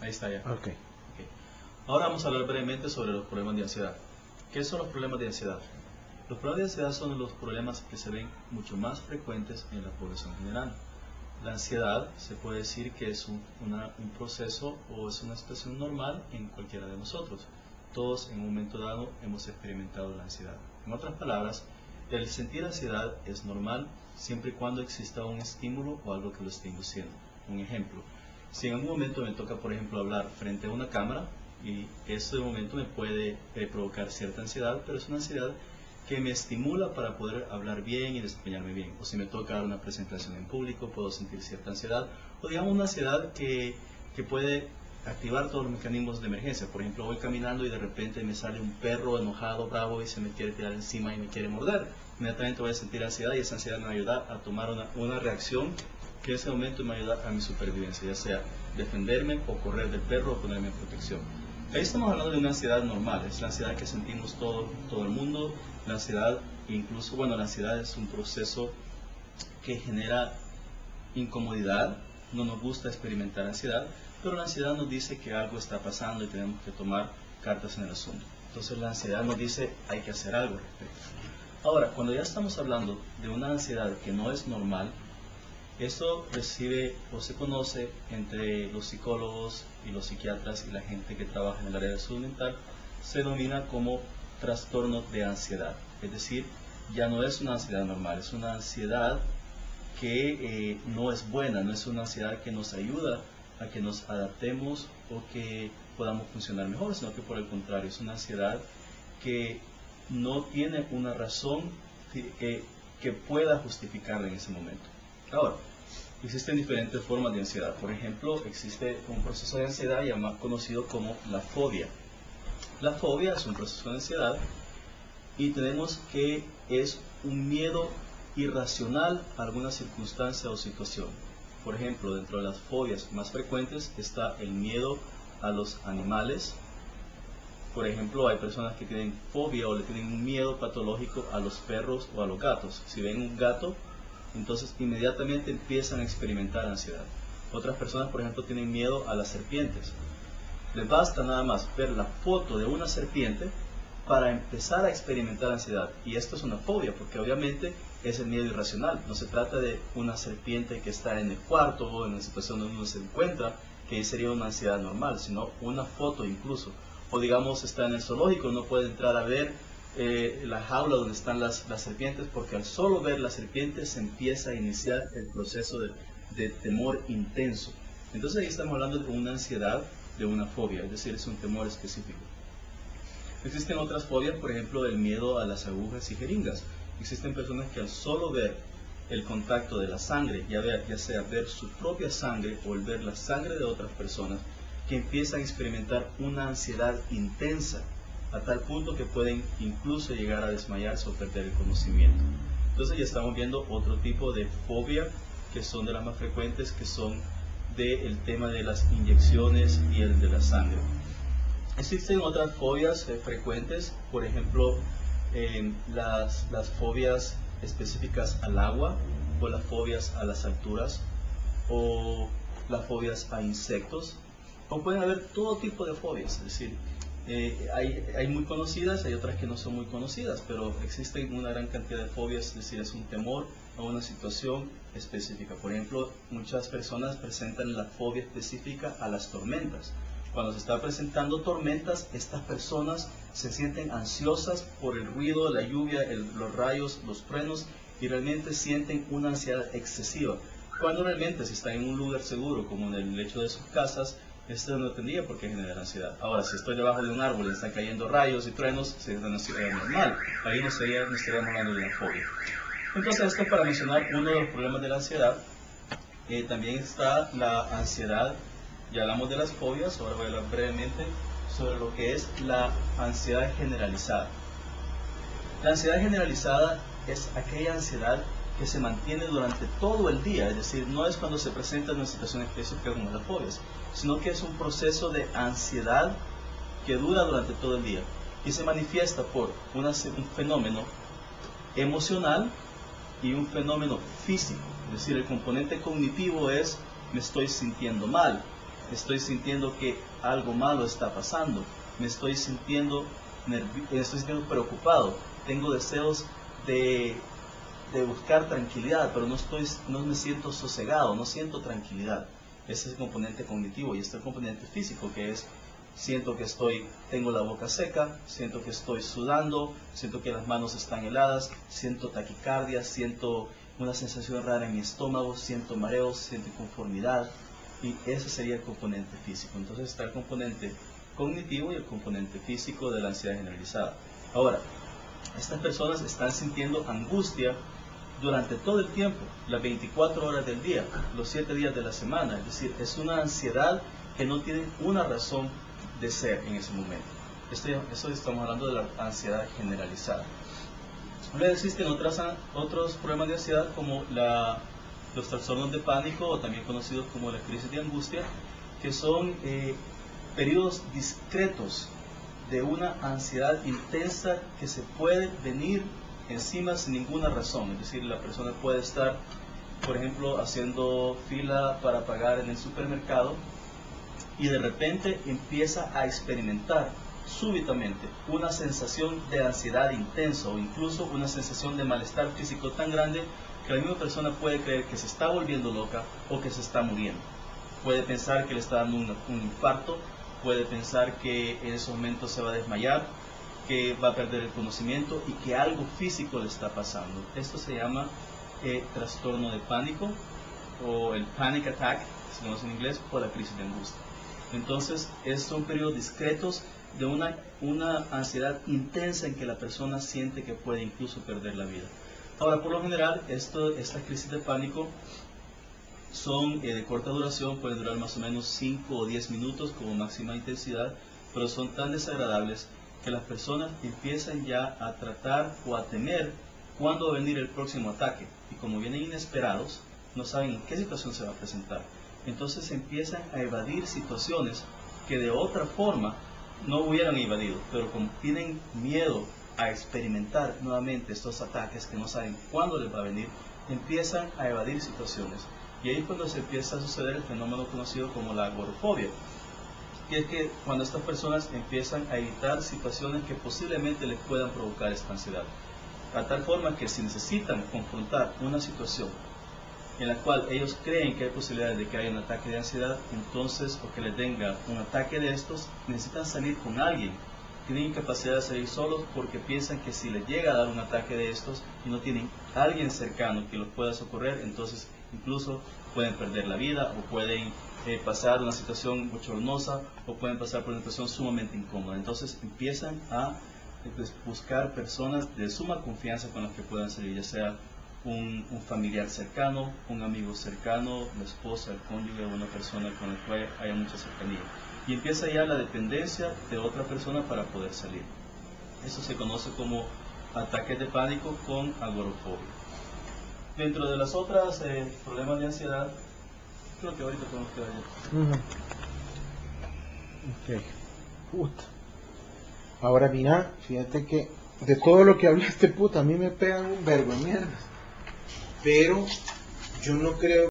Ahí está ya. Ok. Ahora vamos a hablar brevemente sobre los problemas de ansiedad. ¿Qué son los problemas de ansiedad? Los problemas de ansiedad son los problemas que se ven mucho más frecuentes en la población general. La ansiedad se puede decir que es un proceso o es una situación normal en cualquiera de nosotros. Todos en un momento dado hemos experimentado la ansiedad. En otras palabras, el sentir ansiedad es normal siempre y cuando exista un estímulo o algo que lo esté induciendo. Un ejemplo, si en algún momento me toca, por ejemplo, hablar frente a una cámara, y ese momento me puede provocar cierta ansiedad, pero es una ansiedad que me estimula para poder hablar bien y desempeñarme bien. O si me toca dar una presentación en público, puedo sentir cierta ansiedad, o digamos una ansiedad que puede activar todos los mecanismos de emergencia. Por ejemplo, voy caminando y de repente me sale un perro enojado, bravo, y se me quiere tirar encima y me quiere morder. Inmediatamente voy a sentir ansiedad, y esa ansiedad me va a ayudar a tomar una reacción que en ese momento me va a ayudar a mi supervivencia, ya sea defenderme o correr del perro o ponerme en protección. Ahí estamos hablando de una ansiedad normal, es la ansiedad que sentimos todo el mundo. La ansiedad, incluso, bueno, la ansiedad es un proceso que genera incomodidad, no nos gusta experimentar ansiedad, pero la ansiedad nos dice que algo está pasando y tenemos que tomar cartas en el asunto. Entonces la ansiedad nos dice hay que hacer algo al respecto. Ahora, cuando ya estamos hablando de una ansiedad que no es normal, esto recibe o se conoce entre los psicólogos y los psiquiatras y la gente que trabaja en el área de salud mental, se denomina como trastorno de ansiedad. Es decir, ya no es una ansiedad normal, es una ansiedad que no es buena, no es una ansiedad que nos ayuda a que nos adaptemos o que podamos funcionar mejor, sino que por el contrario, es una ansiedad que no tiene una razón que pueda justificarla en ese momento. Ahora, existen diferentes formas de ansiedad. Por ejemplo, existe un proceso de ansiedad llamado, conocido como la fobia. La fobia es un proceso de ansiedad y tenemos que es un miedo irracional a alguna circunstancia o situación. Por ejemplo, dentro de las fobias más frecuentes está el miedo a los animales. Por ejemplo, hay personas que tienen fobia o le tienen un miedo patológico a los perros o a los gatos. Si ven un gato, entonces inmediatamente empiezan a experimentar ansiedad. Otras personas, por ejemplo, tienen miedo a las serpientes. Les basta nada más ver la foto de una serpiente para empezar a experimentar ansiedad. Y esto es una fobia, porque obviamente es el miedo irracional. No se trata de una serpiente que está en el cuarto o en la situación donde uno se encuentra, que sería una ansiedad normal, sino una foto incluso. O digamos, está en el zoológico, no puede entrar a ver la jaula donde están las serpientes, porque al solo ver las serpientes se empieza a iniciar el proceso de temor intenso. Entonces ahí estamos hablando de una ansiedad, de una fobia, es decir, es un temor específico. Existen otras fobias, por ejemplo, el miedo a las agujas y jeringas. Existen personas que al solo ver el contacto de la sangre, ya sea ver su propia sangre o el ver la sangre de otras personas, que empiezan a experimentar una ansiedad intensa, a tal punto que pueden incluso llegar a desmayarse o perder el conocimiento. Entonces ya estamos viendo otro tipo de fobia, que son de las más frecuentes, que son del tema de las inyecciones y el de la sangre. Existen otras fobias frecuentes, por ejemplo, las fobias específicas al agua, o las fobias a las alturas, o las fobias a insectos, o pueden haber todo tipo de fobias. Es decir, hay muy conocidas, hay otras que no son muy conocidas, pero existen una gran cantidad de fobias, es decir, es un temor a una situación específica. Por ejemplo, muchas personas presentan la fobia específica a las tormentas. Cuando se está presentando tormentas, estas personas se sienten ansiosas por el ruido, la lluvia, los rayos, los truenos, y realmente sienten una ansiedad excesiva. Cuando realmente si están en un lugar seguro, como en el lecho de sus casas, esto no tendría por qué generar ansiedad. Ahora, si estoy debajo de un árbol y están cayendo rayos y truenos, sería una ansiedad normal. Ahí no estaríamos hablando de una fobia. Entonces, esto para mencionar uno de los problemas de la ansiedad. También está la ansiedad. Ya hablamos de las fobias, ahora voy a hablar brevemente sobre lo que es la ansiedad generalizada. La ansiedad generalizada es aquella ansiedad que se mantiene durante todo el día, es decir, no es cuando se presenta en una situación específica como las fobias, sino que es un proceso de ansiedad que dura durante todo el día y se manifiesta por un fenómeno emocional y un fenómeno físico. Es decir, el componente cognitivo es me estoy sintiendo mal, estoy sintiendo que algo malo está pasando, me estoy sintiendo preocupado, tengo deseos de buscar tranquilidad, pero no me siento sosegado, no siento tranquilidad. Ese es el componente cognitivo. Y este es el componente físico, que es, siento que tengo la boca seca, siento que estoy sudando, siento que las manos están heladas, siento taquicardia, siento una sensación rara en mi estómago, siento mareos, siento inconformidad, y ese sería el componente físico. Entonces está el componente cognitivo y el componente físico de la ansiedad generalizada. Ahora, estas personas están sintiendo angustia durante todo el tiempo, las 24 horas del día, los 7 días de la semana. Es decir, es una ansiedad que no tiene una razón de ser en ese momento. Eso estamos hablando de la ansiedad generalizada. Luego existen otros problemas de ansiedad, como los trastornos de pánico, o también conocidos como la crisis de angustia, que son periodos discretos de una ansiedad intensa que se puede venir encima sin ninguna razón. Es decir, la persona puede estar, por ejemplo, haciendo fila para pagar en el supermercado y de repente empieza a experimentar súbitamente una sensación de ansiedad intensa, o incluso una sensación de malestar físico tan grande que la misma persona puede creer que se está volviendo loca o que se está muriendo. Puede pensar que le está dando un infarto, puede pensar que en ese momento se va a desmayar, que va a perder el conocimiento y que algo físico le está pasando. Esto se llama trastorno de pánico, o el panic attack, se conoce en inglés, o la crisis de angustia. Entonces, son periodos discretos de una ansiedad intensa en que la persona siente que puede incluso perder la vida. Ahora, por lo general, estas crisis de pánico son de corta duración, pueden durar más o menos 5 o 10 minutos como máxima intensidad, pero son tan desagradables que las personas empiezan ya a tratar o a temer cuándo va a venir el próximo ataque, y como vienen inesperados, no saben en qué situación se va a presentar. Entonces empiezan a evadir situaciones que de otra forma no hubieran evadido, pero como tienen miedo a experimentar nuevamente estos ataques que no saben cuándo les va a venir, empiezan a evadir situaciones. Y ahí es cuando se empieza a suceder el fenómeno conocido como la agorafobia, que es que cuando estas personas empiezan a evitar situaciones que posiblemente les puedan provocar esta ansiedad, a tal forma que si necesitan confrontar una situación en la cual ellos creen que hay posibilidades de que haya un ataque de ansiedad, entonces, o que les venga un ataque de estos, necesitan salir con alguien. Tienen incapacidad de salir solos porque piensan que si les llega a dar un ataque de estos y no tienen alguien cercano que los pueda socorrer, entonces incluso pueden perder la vida, o pueden pasar una situación bochornosa, o pueden pasar por una situación sumamente incómoda. Entonces empiezan a buscar personas de suma confianza con las que puedan salir, ya sea un familiar cercano, un amigo cercano, la esposa, el cónyuge, o una persona con la cual haya mucha cercanía. Y empieza ya la dependencia de otra persona para poder salir. Eso se conoce como ataques de pánico con agorafobia. Dentro de las otras problemas de ansiedad, creo que ahorita tenemos que ver. Ok. Puta. Ahora mira, fíjate que de todo lo que hablaste, puta, a mí me pegan un verbo de mierda. Pero yo no creo